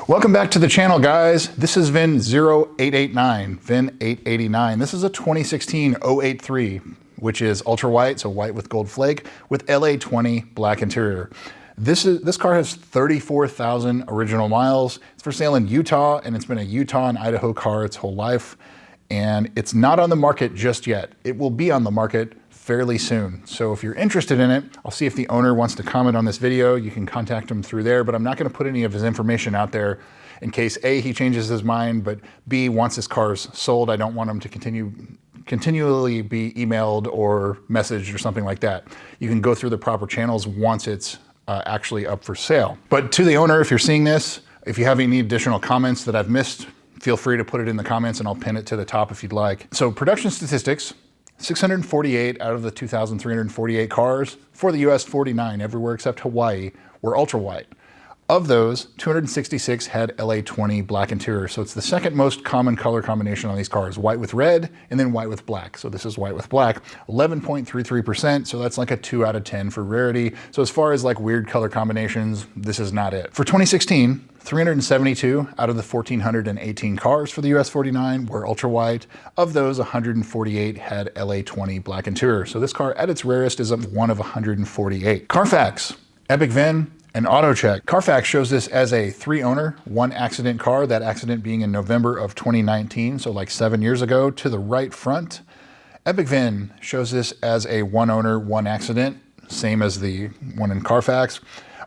Welcome back to the channel, guys. This is VIN 0889, VIN 889. This is a 2016 083, which is ultra white, so white with gold flake, with LA20 black interior. This car has 34,000 original miles. It's for sale in Utah, and it's been a Utah and Idaho car its whole life. And it's not on the market just yet. It will be on the market fairly soon. So if you're interested in it, I'll see if the owner wants to comment on this video. You can contact him through there, but I'm not going to put any of his information out there in case A, he changes his mind, but B, once his car's sold, I don't want him to continually be emailed or messaged or something like that. You can go through the proper channels once it's actually up for sale. But to the owner, if you're seeing this, if you have any additional comments that I've missed, feel free to put it in the comments and I'll pin it to the top if you'd like. So production statistics, 648 out of the 2,348 cars for the US 49, everywhere except Hawaii, were ultra white. Of those, 266 had LA20 black interior. So it's the second most common color combination on these cars, white with red and then white with black. So this is white with black, 11.33%. So that's like a 2 out of 10 for rarity. So as far as like weird color combinations, this is not it. For 2016, 372 out of the 1,418 cars for the US 49 were ultra white. Of those, 148 had LA20 black interior. So this car at its rarest is one of 148. Carfax, Epic VIN, and AutoCheck. Carfax shows this as a 3-owner, 1-accident car, that accident being in November of 2019, so like 7 years ago, to the right front. Epic VIN shows this as a 1-owner, 1-accident, same as the one in Carfax.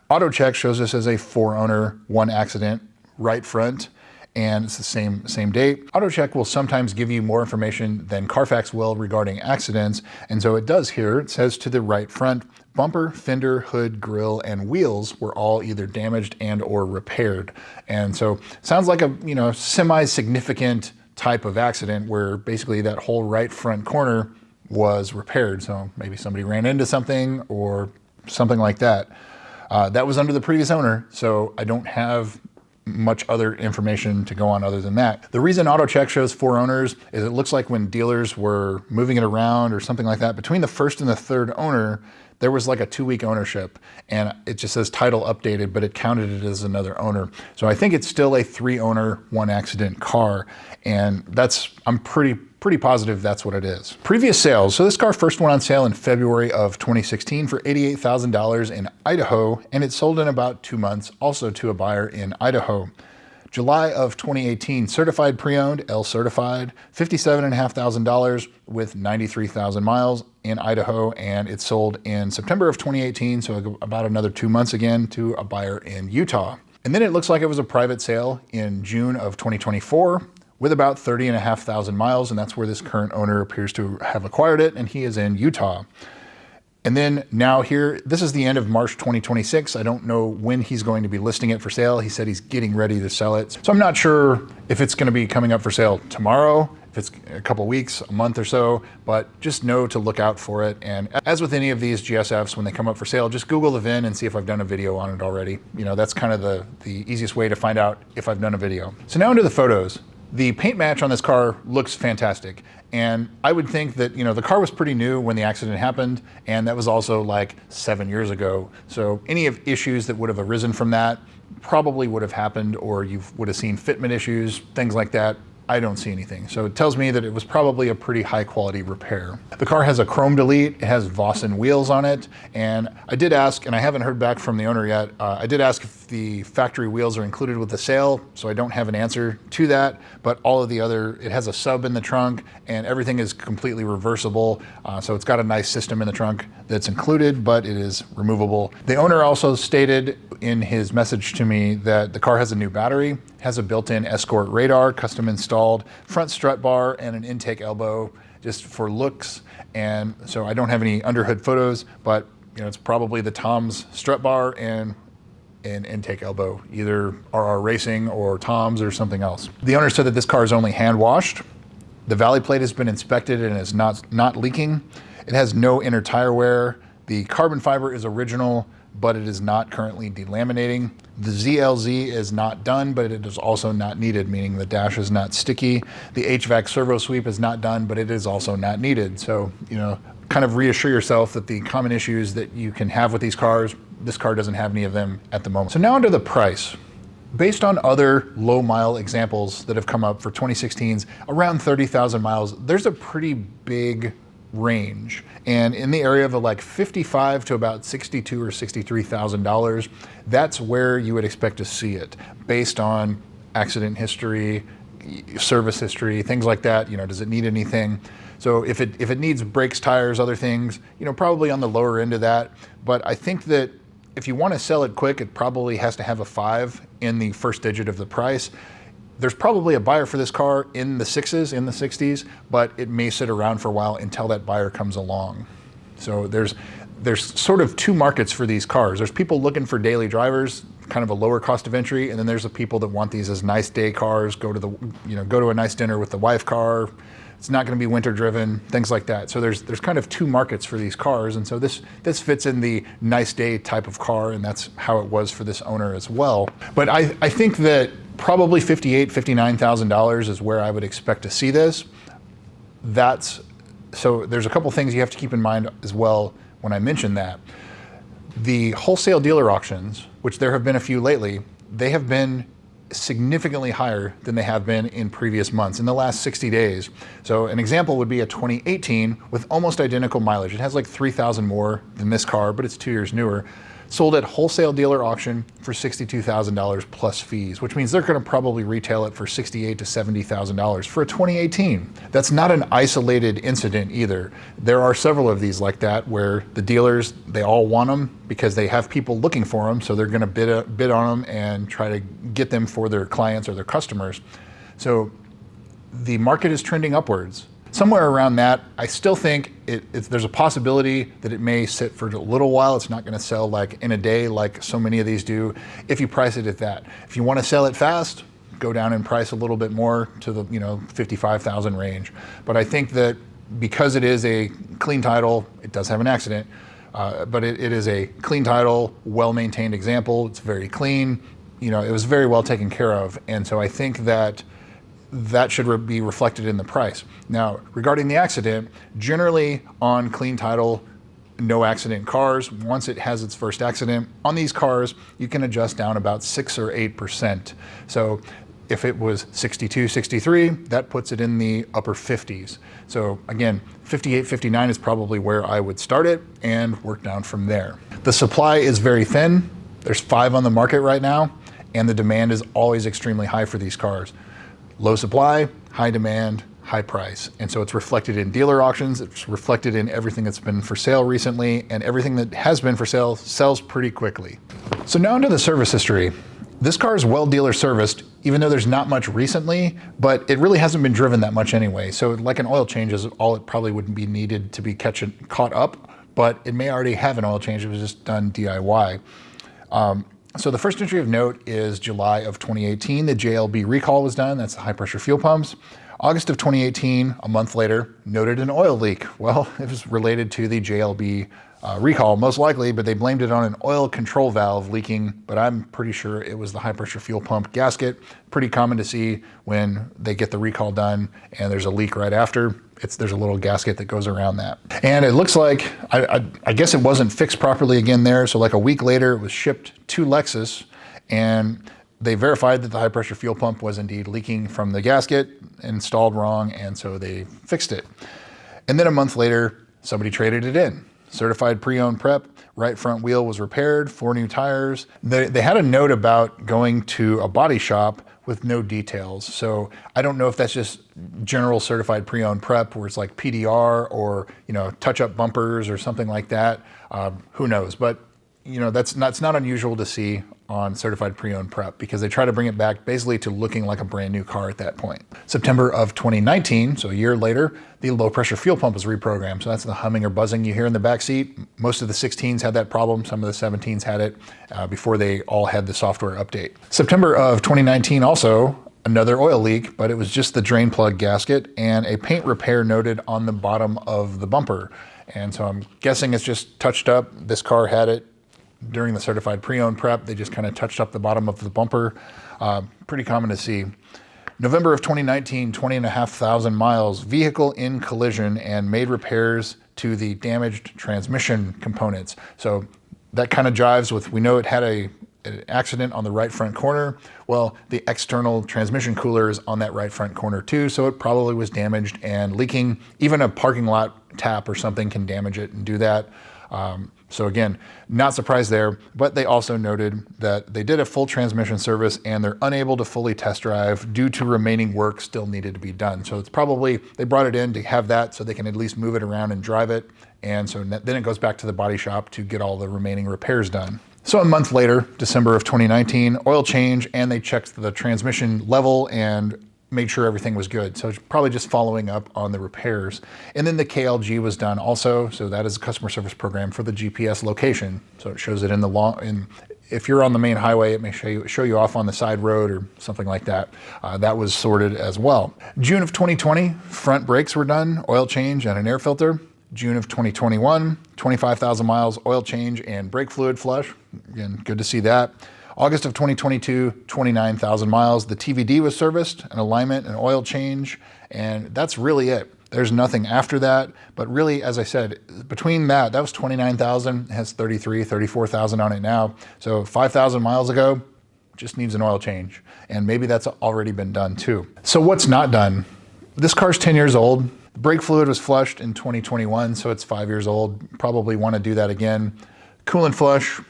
AutoCheck shows this as a 4-owner, 1-accident, right front, and it's the same date. AutoCheck will sometimes give you more information than Carfax will regarding accidents, and so it does here. It says to the right front, bumper, fender, hood, grille, and wheels were all either damaged and or repaired. And so sounds like a semi-significant type of accident where basically that whole right front corner was repaired. So maybe somebody ran into something or something like that. That was under the previous owner, so I don't have much other information to go on other than that. The reason AutoCheck shows 4 owners is it looks like when dealers were moving it around or something like that, between the first and the third owner, there was like a 2-week ownership, and it just says title updated, but it counted it as another owner. So I think it's still a 3-owner, 1-accident car, and I'm pretty positive that's what it is. Previous sales. So this car first went on sale in February of 2016 for $88,000 in Idaho, and it sold in about 2 months, also to a buyer in Idaho. July of 2018, certified pre-owned, L certified, $57,500 with 93,000 miles in Idaho, and it sold in September of 2018, so about another 2 months again, to a buyer in Utah. And then it looks like it was a private sale in June of 2024 with about 30,500 miles, and that's where this current owner appears to have acquired it, and he is in Utah. And then now here, this is the end of March 2026. I don't know when he's going to be listing it for sale. He said he's getting ready to sell it. So I'm not sure if it's going to be coming up for sale tomorrow, if it's a couple weeks, a month or so, but just know to look out for it. And as with any of these GSFs, when they come up for sale, just Google the VIN and see if I've done a video on it already. That's kind of the easiest way to find out if I've done a video. So now into the photos. The paint match on this car looks fantastic. And I would think that, the car was pretty new when the accident happened, and that was also like 7 years ago. So any of issues that would have arisen from that probably would have happened, or you would have seen fitment issues, things like that. I don't see anything. So it tells me that it was probably a pretty high quality repair. The car has a chrome delete, it has Vossen wheels on it, and I did ask, and I haven't heard back from the owner yet, I did ask if the factory wheels are included with the sale, so I don't have an answer to that, but all of the other, it has a sub in the trunk, and everything is completely reversible, so it's got a nice system in the trunk that's included, but it is removable. The owner also stated in his message to me that the car has a new battery, has a built-in Escort radar, custom installed, front strut bar, and an intake elbow just for looks. And so I don't have any underhood photos, but it's probably the Tom's strut bar and an intake elbow, either RR Racing or Tom's or something else. The owner said that this car is only hand washed. The valley plate has been inspected and is not leaking. It has no inner tire wear. The carbon fiber is original, but it is not currently delaminating. The ZLZ is not done, but it is also not needed, meaning the dash is not sticky. The HVAC servo sweep is not done, but it is also not needed. So, kind of reassure yourself that the common issues that you can have with these cars, this car doesn't have any of them at the moment. So now onto the price. Based on other low mile examples that have come up for 2016s, around 30,000 miles, there's a pretty big range. And in the area of like 55 to about $62,000 or $63,000, that's where you would expect to see it based on accident history, service history, things like that. Does it need anything? So if it needs brakes, tires, other things, probably on the lower end of that. But I think that if you want to sell it quick, it probably has to have a 5 in the first digit of the price. There's probably a buyer for this car in the 6s, in the 60s, but it may sit around for a while until that buyer comes along. So there's sort of two markets for these cars. There's people looking for daily drivers, kind of a lower cost of entry, and then there's the people that want these as nice day cars, go to a nice dinner with the wife car. It's not going to be winter driven, things like that. So there's kind of two markets for these cars, and so this fits in the nice day type of car, and that's how it was for this owner as well. But I think that probably $58,000, $59,000 is where I would expect to see this. So there's a couple things you have to keep in mind as well when I mention that. The wholesale dealer auctions, which there have been a few lately, they have been significantly higher than they have been in previous months, in the last 60 days. So an example would be a 2018 with almost identical mileage. It has like 3,000 more than this car, but it's 2 years newer. Sold at wholesale dealer auction for $62,000 plus fees, which means they're going to probably retail it for $68,000 to $70,000 for a 2018. That's not an isolated incident either. There are several of these like that where the dealers, they all want them because they have people looking for them, so they're going to bid on them and try to get them for their clients or their customers. So the market is trending upwards. Somewhere around that, I still think there's a possibility that it may sit for a little while. It's not going to sell like in a day like so many of these do if you price it at that. If you want to sell it fast, go down in price a little bit more to the 55,000 range. But I think that because it is a clean title, it does have an accident, but it is a clean title, well-maintained example. It's very clean. It was very well taken care of. And so I think that should be reflected in the price. Now, regarding the accident, generally on clean title, no accident cars, once it has its first accident, on these cars, you can adjust down about 6 or 8%. So if it was 62, 63, that puts it in the upper 50s. So again, 58, 59 is probably where I would start it and work down from there. The supply is very thin. There's 5 on the market right now, and the demand is always extremely high for these cars. Low supply, high demand, high price. And so it's reflected in dealer auctions, it's reflected in everything that's been for sale recently, and everything that has been for sale sells pretty quickly. So now into the service history. This car is well dealer serviced, even though there's not much recently, but it really hasn't been driven that much anyway. So like an oil change is all it probably wouldn't be needed to be caught up, but it may already have an oil change. It was just done DIY. So the first entry of note is July of 2018. The JLB recall was done. That's the high pressure fuel pumps. August of 2018, a month later, noted an oil leak. Well, it was related to the JLB recall, most likely, but they blamed it on an oil control valve leaking, but I'm pretty sure it was the high pressure fuel pump gasket. Pretty common to see when they get the recall done and there's a leak right after. There's a little gasket that goes around that. And it looks like, I guess it wasn't fixed properly again there, so like a week later it was shipped to Lexus and they verified that the high pressure fuel pump was indeed leaking from the gasket, installed wrong, and so they fixed it. And then a month later, somebody traded it in. Certified pre-owned prep, right front wheel was repaired, 4 new tires. They had a note about going to a body shop with no details. So I don't know if that's just general certified pre-owned prep where it's like PDR or, touch up bumpers or something like that. Who knows? But that's not unusual to see on certified pre-owned prep because they try to bring it back basically to looking like a brand new car at that point. September of 2019, so a year later, the low pressure fuel pump was reprogrammed. So that's the humming or buzzing you hear in the back seat. Most of the 16s had that problem. Some of the 17s had it before they all had the software update. September of 2019 also, another oil leak, but it was just the drain plug gasket and a paint repair noted on the bottom of the bumper. And so I'm guessing it's just touched up. This car had it during the certified pre-owned prep. They just kind of touched up the bottom of the bumper. Pretty common to see. November of 2019, 20,500 miles, vehicle in collision and made repairs to the damaged transmission components. So that kind of jives with, we know it had a an accident on the right front corner. Well, the external transmission cooler is on that right front corner too, so it probably was damaged and leaking. Even a parking lot tap or something can damage it and do that. So again, not surprised there, but they also noted that they did a full transmission service and they're unable to fully test drive due to remaining work still needed to be done. So it's probably, they brought it in to have that so they can at least move it around and drive it. And so then it goes back to the body shop to get all the remaining repairs done. So a month later, December of 2019, oil change, and they checked the transmission level and made sure everything was good. So it's probably just following up on the repairs. And then the KLG was done also. So that is a customer service program for the GPS location. So it shows it in the if you're on the main highway, it may show you off on the side road or something like that. That was sorted as well. June of 2020, front brakes were done, oil change and an air filter. June of 2021, 25,000 miles, oil change and brake fluid flush. Again, good to see that. August of 2022, 29,000 miles. The TVD was serviced, an alignment, an oil change, and that's really it. There's nothing after that, but really, as I said, between that was 29,000, it has 34,000 on it now. So 5,000 miles ago, just needs an oil change. And maybe that's already been done too. So what's not done? This car's 10 years old. The brake fluid was flushed in 2021, so it's 5 years old. Probably want to do that again. Coolant flush,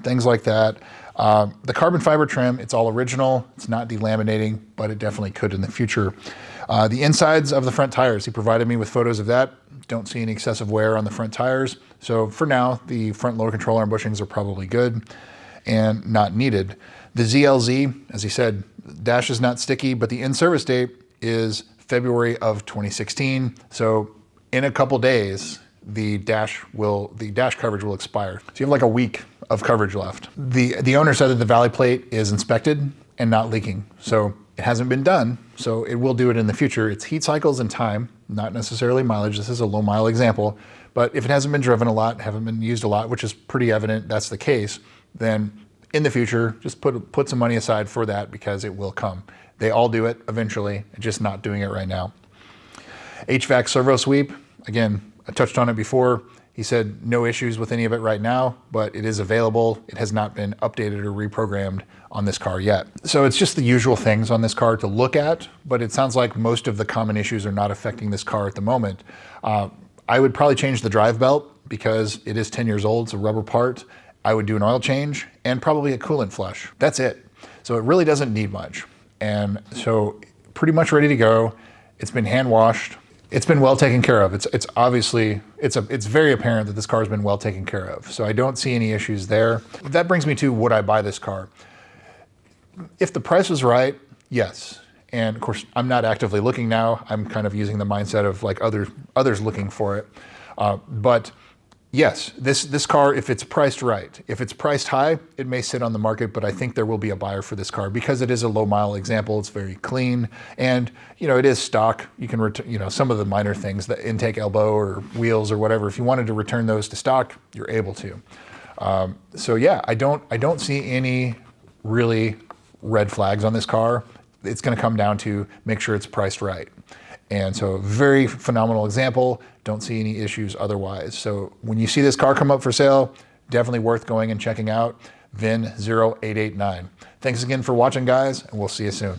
things like that. The carbon fiber trim, it's all original. It's not delaminating, but it definitely could in the future. The insides of the front tires, he provided me with photos of that. Don't see any excessive wear on the front tires. So for now, the front lower control arm bushings are probably good and not needed. The ZLZ, as he said, dash is not sticky, but the in-service date is February of 2016. So in a couple days, the dash coverage will expire. So you have like a week of coverage left. The owner said that the valley plate is inspected and not leaking. So it hasn't been done, so it will do it in the future. It's heat cycles and time, not necessarily mileage. This is a low mile example, but if it hasn't been driven a lot, haven't been used a lot, which is pretty evident that's the case, then in the future, just put some money aside for that because it will come. They all do it eventually, just not doing it right now. HVAC servo sweep, again, I touched on it before. He said no issues with any of it right now, but it is available. It has not been updated or reprogrammed on this car yet. So it's just the usual things on this car to look at, but it sounds like most of the common issues are not affecting this car at the moment. I would probably change the drive belt because it is 10 years old, it's a rubber part. I would do an oil change and probably a coolant flush. That's it. So it really doesn't need much. And so pretty much ready to go. It's been hand washed. It's been well taken care of. It's obviously, it's very apparent that this car has been well taken care of. So I don't see any issues there. That brings me to, would I buy this car? If the price was right, yes. And of course, I'm not actively looking now. I'm kind of using the mindset of like others looking for it. But yes, this car, if it's priced right, if it's priced high, it may sit on the market, but I think there will be a buyer for this car because it is a low mile example. It's very clean and, you know, it is stock. You can some of the minor things, the intake elbow or wheels or whatever, if you wanted to return those to stock, you're able to. So yeah, I don't see any really red flags on this car. It's going to come down to make sure it's priced right. And so very phenomenal example. Don't see any issues otherwise. So when you see this car come up for sale, definitely worth going and checking out. VIN 0889. Thanks again for watching, guys, and we'll see you soon.